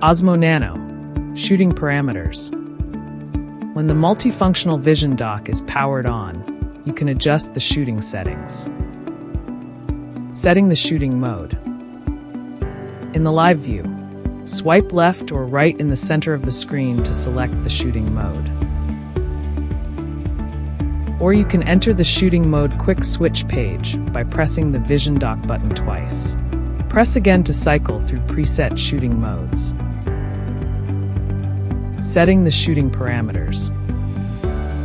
Osmo Nano, shooting parameters. When the multifunctional vision dock is powered on, you can adjust the shooting settings. Setting the shooting mode. In the live view, swipe left or right in the center of the screen to select the shooting mode. Or you can enter the shooting mode quick switch page by pressing the vision dock button twice. Press again to cycle through preset shooting modes. Setting the shooting parameters.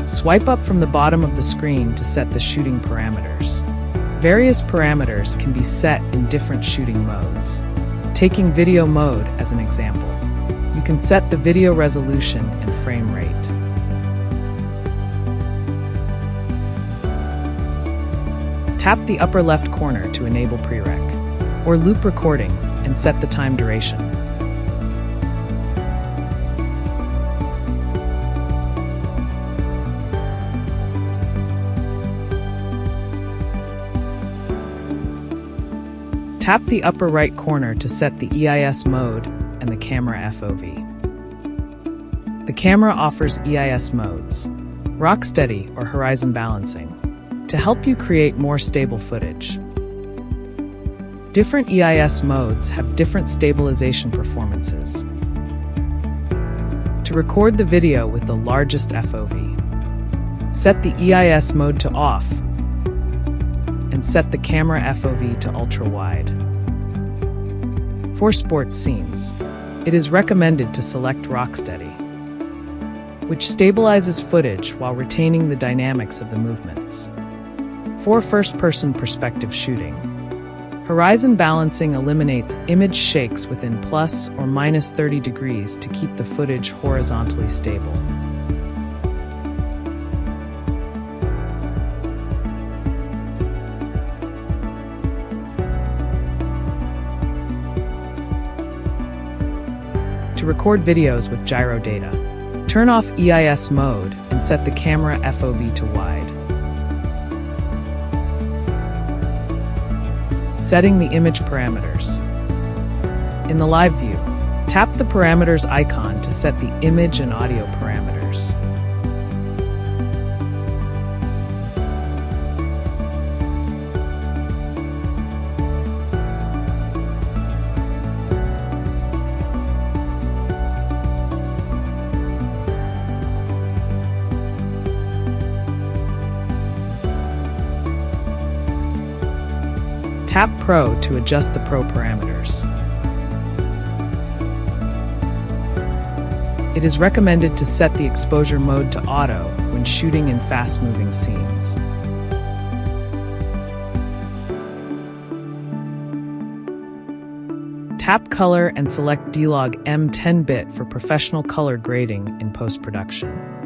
Swipe up from the bottom of the screen to set the shooting parameters. Various parameters can be set in different shooting modes. Taking video mode as an example, you can set the video resolution and frame rate. Tap the upper left corner to enable prereq or loop recording and set the time duration. Tap the upper right corner to set the EIS mode and the camera FOV. The camera offers EIS modes, rock steady or horizon balancing, to help you create more stable footage. Different EIS modes have different stabilization performances. To record the video with the largest FOV, set the EIS mode to off and set the camera FOV to ultra-wide. For sports scenes, it is recommended to select Rocksteady, which stabilizes footage while retaining the dynamics of the movements. For first-person perspective shooting, horizon balancing eliminates image shakes within plus or minus 30 degrees to keep the footage horizontally stable. To record videos with gyro data, turn off EIS mode and set the camera FOV to wide. Setting the image parameters. In the live view, tap the parameters icon to set the image and audio parameters. Tap Pro to adjust the Pro parameters. It is recommended to set the exposure mode to auto when shooting in fast-moving scenes. Tap Color and select D-Log M 10-bit for professional color grading in post-production.